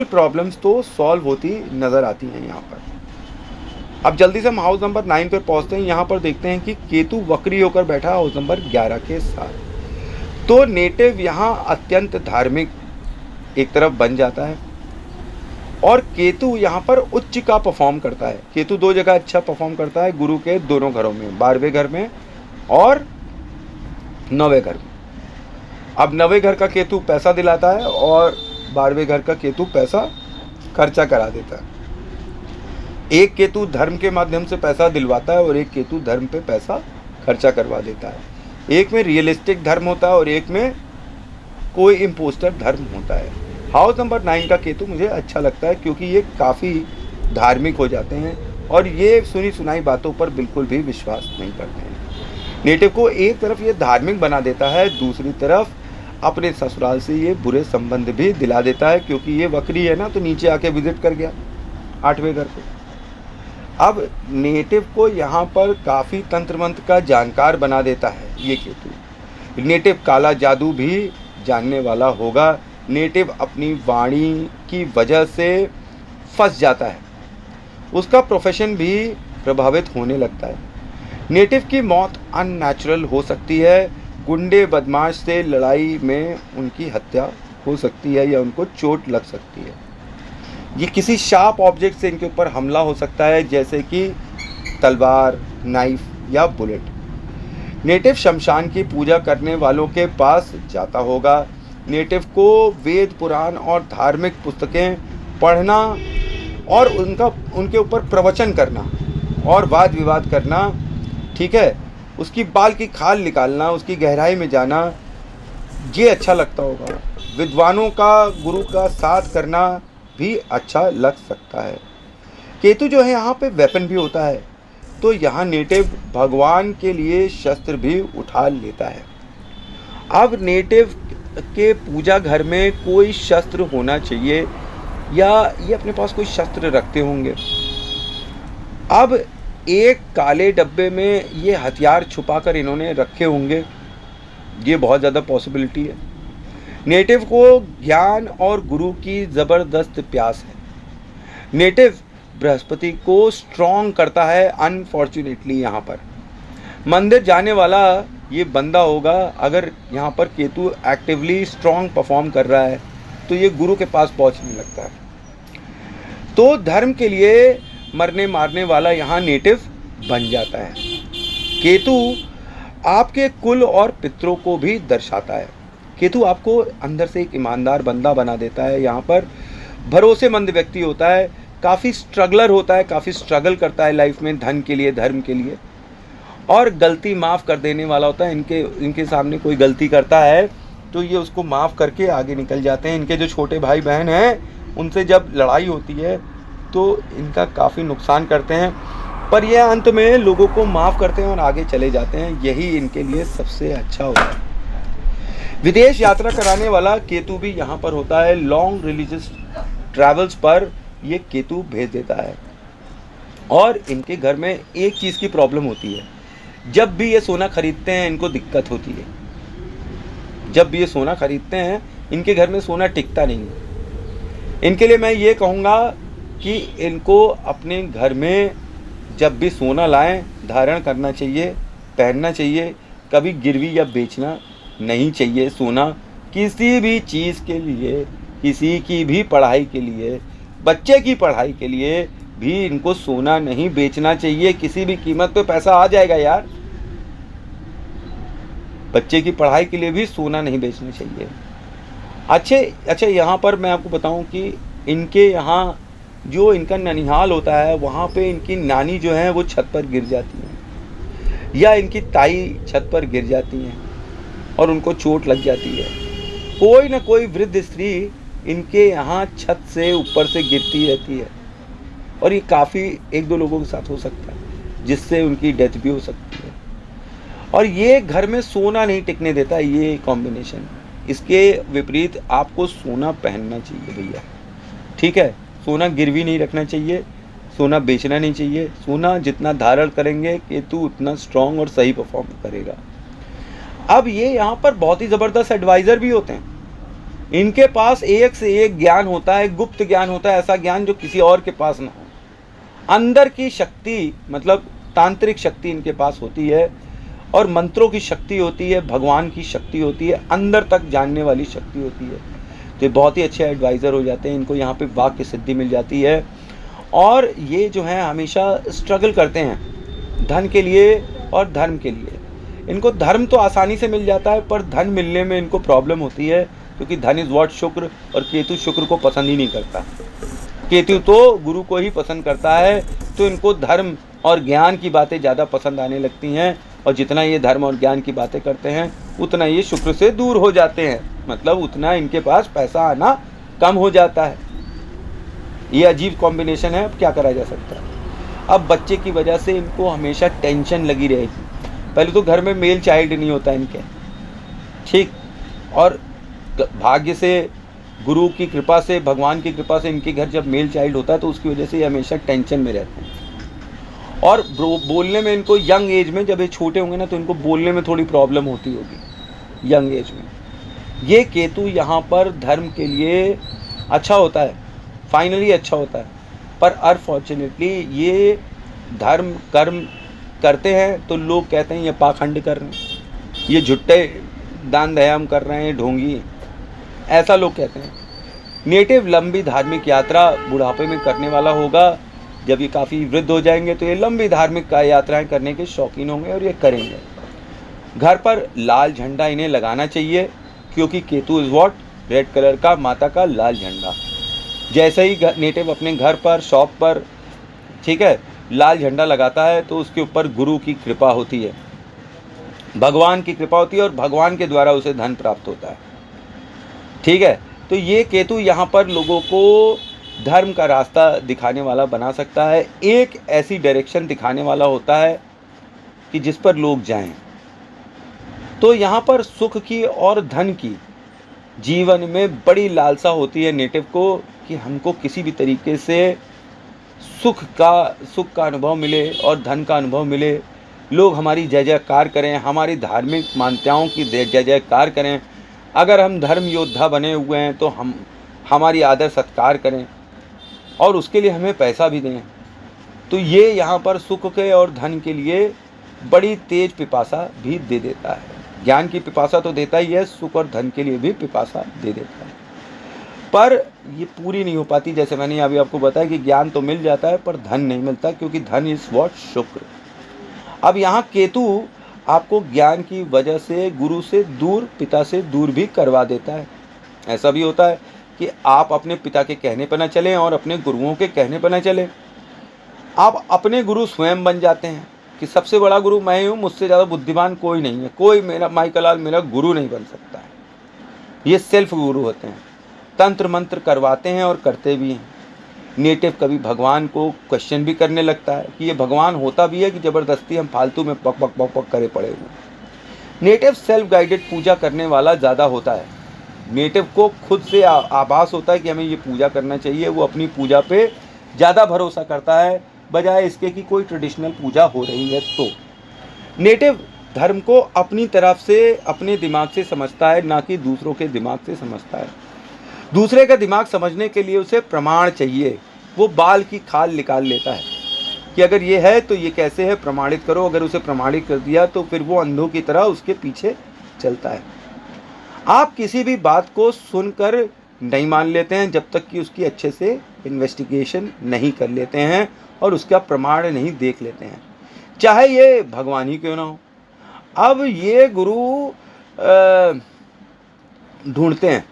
Problems तो solve होती नज़र आती हैं यहाँ पर। अब जल्दी से हम हाउस नंबर 9 पे पहुँचते हैं। यहाँ पर देखते हैं कि केतु वक्री होकर बैठा है हाउस नंबर 11 के साथ। तो नेटिव यहाँ अत्यंत धार्मिक एक तरफ बन जाता है और केतु यहाँ पर उच्च का परफॉर्म करता है। केतु दो जगह अच्छा परफॉर्म करता है, गुरु के दोनों घरों में, 12वें घर में और 9वें घर में। अब 9वें घर का केतु पैसा दिलाता है और 12वें घर का केतु पैसा खर्चा करा देता है। एक केतु धर्म के माध्यम से पैसा दिलवाता है और एक केतु धर्म पे पैसा खर्चा करवा देता है। एक में रियलिस्टिक धर्म होता है और एक में कोई इम्पोस्टर धर्म होता है। हाउस नंबर 9 का केतु मुझे अच्छा लगता है क्योंकि ये काफ़ी धार्मिक हो जाते हैं और ये सुनी सुनाई बातों पर बिल्कुल भी विश्वास नहीं करते हैं। नेटिव को एक तरफ ये धार्मिक बना देता है, दूसरी तरफ अपने ससुराल से ये बुरे संबंध भी दिला देता है क्योंकि ये वक्री है ना, तो नीचे आके विजिट कर गया 8वें घर को। अब नेटिव को यहाँ पर काफ़ी तंत्र मंत्र का जानकार बना देता है ये केतु। नेटिव काला जादू भी जानने वाला होगा। नेटिव अपनी वाणी की वजह से फंस जाता है, उसका प्रोफेशन भी प्रभावित होने लगता है। नेटिव की मौत अननेचुरल हो सकती है, गुंडे बदमाश से लड़ाई में उनकी हत्या हो सकती है या उनको चोट लग सकती है। ये किसी शार्प ऑब्जेक्ट से इनके ऊपर हमला हो सकता है जैसे कि तलवार, नाइफ या बुलेट। नेटिव शमशान की पूजा करने वालों के पास जाता होगा। नेटिव को वेद पुराण और धार्मिक पुस्तकें पढ़ना और उनके ऊपर प्रवचन करना और वाद विवाद करना, ठीक है, उसकी बाल की खाल निकालना, उसकी गहराई में जाना, ये अच्छा लगता होगा। विद्वानों का, गुरु का साथ करना भी अच्छा लग सकता है। केतु जो है यहाँ पे वेपन भी होता है, तो यहाँ नेटिव भगवान के लिए शस्त्र भी उठा लेता है। अब नेटिव के पूजा घर में कोई शस्त्र होना चाहिए या ये अपने पास कोई शस्त्र रखते होंगे। अब एक काले डब्बे में ये हथियार छुपाकर इन्होंने रखे होंगे, ये बहुत ज़्यादा पॉसिबिलिटी है। नेटिव को ज्ञान और गुरु की ज़बरदस्त प्यास है। नेटिव बृहस्पति को स्ट्रॉन्ग करता है अनफॉर्चुनेटली। यहाँ पर मंदिर जाने वाला ये बंदा होगा। अगर यहाँ पर केतु एक्टिवली स्ट्रॉन्ग परफॉर्म कर रहा है तो ये गुरु के पास पहुँचने लगता है। तो धर्म के लिए मरने मारने वाला यहाँ नेटिव बन जाता है। केतु आपके कुल और पितरों को भी दर्शाता है। केतु आपको अंदर से एक ईमानदार बंदा बना देता है। यहाँ पर भरोसेमंद व्यक्ति होता है, काफ़ी स्ट्रगलर होता है, काफ़ी स्ट्रगल करता है लाइफ में धन के लिए, धर्म के लिए, और गलती माफ़ कर देने वाला होता है। इनके सामने कोई गलती करता है तो ये उसको माफ़ करके आगे निकल जाते हैं। इनके जो छोटे भाई बहन हैं उनसे जब लड़ाई होती है तो इनका काफ़ी नुकसान करते हैं, पर यह अंत में लोगों को माफ़ करते हैं और आगे चले जाते हैं। यही इनके लिए सबसे अच्छा होता है। विदेश यात्रा कराने वाला केतु भी यहाँ पर होता है। लॉन्ग रिलीजियस ट्रैवल्स पर ये केतु भेज देता है। और इनके घर में एक चीज़ की प्रॉब्लम होती है, जब भी ये सोना खरीदते हैं इनको दिक्कत होती है। जब भी ये सोना खरीदते हैं इनके घर में सोना टिकता नहीं है। इनके लिए मैं ये कहूँगा कि इनको अपने घर में जब भी सोना लाएं धारण करना चाहिए, पहनना चाहिए, कभी गिरवी या बेचना नहीं चाहिए। सोना किसी भी चीज़ के लिए, किसी की भी पढ़ाई के लिए, बच्चे की पढ़ाई के लिए भी इनको सोना नहीं बेचना चाहिए। किसी भी कीमत पे पैसा आ जाएगा यार, बच्चे की पढ़ाई के लिए भी सोना नहीं बेचना चाहिए। अच्छा, यहाँ पर मैं आपको बताऊं कि इनके यहाँ जो इनका ननिहाल होता है वहाँ पे इनकी नानी जो है वो छत पर गिर जाती हैं या इनकी ताई छत पर गिर जाती हैं और उनको चोट लग जाती है। कोई ना कोई वृद्ध स्त्री इनके यहाँ छत से ऊपर से गिरती रहती है और ये काफ़ी 1-2 लोगों के साथ हो सकता है जिससे उनकी डेथ भी हो सकती है। और ये घर में सोना नहीं टिकने देता ये कॉम्बिनेशन। इसके विपरीत आपको सोना पहनना चाहिए भैया, ठीक है। सोना गिरवी नहीं रखना चाहिए, सोना बेचना नहीं चाहिए। सोना जितना धारण करेंगे केतु उतना स्ट्रॉन्ग और सही परफॉर्म करेगा। अब ये यहाँ पर बहुत ही ज़बरदस्त एडवाइज़र भी होते हैं। इनके पास एक से एक ज्ञान होता है, गुप्त ज्ञान होता है, ऐसा ज्ञान जो किसी और के पास ना हो। अंदर की शक्ति मतलब तांत्रिक शक्ति इनके पास होती है, और मंत्रों की शक्ति होती है, भगवान की शक्ति होती है, अंदर तक जानने वाली शक्ति होती है। तो ये बहुत ही अच्छे एडवाइज़र हो जाते हैं, इनको यहाँ पे वाक्य सिद्धि मिल जाती है। और ये जो है हमेशा स्ट्रगल करते हैं धन के लिए और धर्म के लिए। इनको धर्म तो आसानी से मिल जाता है, पर धन मिलने में इनको प्रॉब्लम होती है, क्योंकि धन इज़ व्हाट शुक्र, और केतु शुक्र को पसंद ही नहीं करता। केतु तो गुरु को ही पसंद करता है, तो इनको धर्म और ज्ञान की बातें ज़्यादा पसंद आने लगती हैं, और जितना ये धर्म और ज्ञान की बातें करते हैं उतना ये शुक्र से दूर हो जाते हैं, मतलब उतना इनके पास पैसा आना कम हो जाता है। ये अजीब कॉम्बिनेशन है, अब क्या करा जा सकता है। अब बच्चे की वजह से इनको हमेशा टेंशन लगी रहेगी। पहले तो घर में मेल चाइल्ड नहीं होता इनके, ठीक, और भाग्य से, गुरु की कृपा से, भगवान की कृपा से इनके घर जब मेल चाइल्ड होता है तो उसकी वजह से ये हमेशा टेंशन में रहते हैं। और बोलने में इनको यंग एज में, जब ये छोटे होंगे ना, तो इनको बोलने में थोड़ी प्रॉब्लम होती होगी यंग एज में। ये केतु यहाँ पर धर्म के लिए अच्छा होता है, फाइनली अच्छा होता है, पर अनफॉर्चुनेटली ये धर्म कर्म करते हैं तो लोग कहते हैं ये पाखंड कर रहे हैं, ये झुट्टे दान दयाम कर रहे हैं, ढोंगी, ऐसा लोग कहते हैं। नेटिव लंबी धार्मिक यात्रा बुढ़ापे में करने वाला होगा। जब ये काफ़ी वृद्ध हो जाएंगे तो ये लंबी धार्मिक यात्राएं करने के शौकीन होंगे और ये करेंगे। घर पर लाल झंडा इन्हें लगाना चाहिए, क्योंकि Ketu is what, red colour का माता का लाल झंडा। जैसे ही नेटिव अपने घर पर, शॉप पर, ठीक है, लाल झंडा लगाता है तो उसके ऊपर गुरु की कृपा होती है, भगवान की कृपा होती है, और भगवान के द्वारा उसे धन प्राप्त होता है, ठीक है। तो ये केतु यहाँ पर लोगों को धर्म का रास्ता दिखाने वाला बना सकता है, एक ऐसी डायरेक्शन दिखाने वाला होता है कि जिस पर लोग जाएं। तो यहाँ पर सुख की और धन की जीवन में बड़ी लालसा होती है नेटिव को, कि हमको किसी भी तरीके से सुख का अनुभव मिले और धन का अनुभव मिले, लोग हमारी जय जयकार करें, हमारी धार्मिक मान्यताओं की जय जयकार करें। अगर हम धर्म योद्धा बने हुए हैं तो हमारी आदर सत्कार करें, और उसके लिए हमें पैसा भी दें। तो ये यहाँ पर सुख के और धन के लिए बड़ी तेज पिपासा भी दे देता है। ज्ञान की पिपासा तो देता ही है, सुख और धन के लिए भी पिपासा दे देता है, पर ये पूरी नहीं हो पाती। जैसे मैंने अभी आपको बताया कि ज्ञान तो मिल जाता है पर धन नहीं मिलता, क्योंकि धन इज व्हाट, शुक्र। अब यहाँ केतु आपको ज्ञान की वजह से गुरु से दूर, पिता से दूर भी करवा देता है। ऐसा भी होता है कि आप अपने पिता के कहने पर न चलें और अपने गुरुओं के कहने पर न चलें, आप अपने गुरु स्वयं बन जाते हैं कि सबसे बड़ा गुरु मैं ही हूँ, मुझसे ज़्यादा बुद्धिमान कोई नहीं है, कोई मेरा माइकलाल मेरा गुरु नहीं बन सकता है। ये सेल्फ गुरु होते हैं, तंत्र मंत्र करवाते हैं और करते भी हैं। नेटिव कभी भगवान को क्वेश्चन भी करने लगता है कि ये भगवान होता भी है कि ज़बरदस्ती हम फालतू में पक पक पक पक करे पड़े हुए। नेटिव सेल्फ गाइडेड पूजा करने वाला ज़्यादा होता है। नेटिव को खुद से आभास होता है कि हमें ये पूजा करना चाहिए, वो अपनी पूजा पे ज़्यादा भरोसा करता है बजाय इसके कि कोई ट्रेडिशनल पूजा हो रही है। तो नेटिव धर्म को अपनी तरफ से, अपने दिमाग से समझता है, ना कि दूसरों के दिमाग से समझता है। दूसरे का दिमाग समझने के लिए उसे प्रमाण चाहिए। वो बाल की खाल निकाल लेता है कि अगर ये है तो ये कैसे है, प्रमाणित करो। अगर उसे प्रमाणित कर दिया तो फिर वो अंधों की तरह उसके पीछे चलता है। आप किसी भी बात को सुनकर नहीं मान लेते हैं जब तक कि उसकी अच्छे से इन्वेस्टिगेशन नहीं कर लेते हैं और उसका प्रमाण नहीं देख लेते हैं, चाहे ये भगवान ही क्यों ना हो। अब ये गुरु ढूंढते हैं,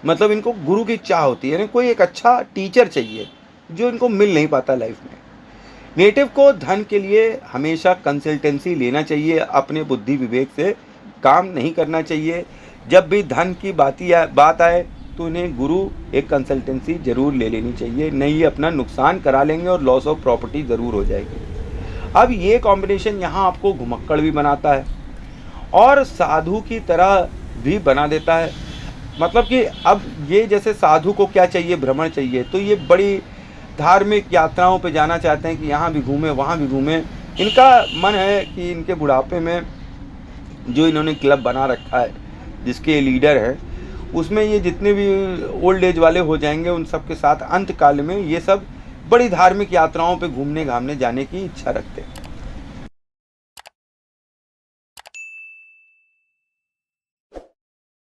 मतलब इनको गुरु की चाह होती है, कोई एक अच्छा टीचर चाहिए जो इनको मिल नहीं पाता लाइफ में। नेटिव को धन के लिए हमेशा कंसल्टेंसी लेना चाहिए, अपने बुद्धि विवेक से काम नहीं करना चाहिए। जब भी धन की बात आए तो उन्हें गुरु एक कंसल्टेंसी ज़रूर ले लेनी चाहिए, नहीं ये अपना नुकसान करा लेंगे और लॉस ऑफ प्रॉपर्टी ज़रूर हो जाएगी। अब ये कॉम्बिनेशन यहाँ आपको घुमक्कड़ भी बनाता है और साधु की तरह भी बना देता है। मतलब कि अब ये जैसे साधु को क्या चाहिए, भ्रमण चाहिए, तो ये बड़ी धार्मिक यात्राओं पे जाना चाहते हैं कि यहाँ भी घूमें वहाँ भी घूमें। इनका मन है कि इनके बुढ़ापे में जो इन्होंने क्लब बना रखा है, जिसके लीडर हैं, उसमें ये जितने भी ओल्ड एज वाले हो जाएंगे उन सब के साथ अंत काल में ये सब बड़ी धार्मिक यात्राओं पे घूमने घामने जाने की इच्छा रखते हैं।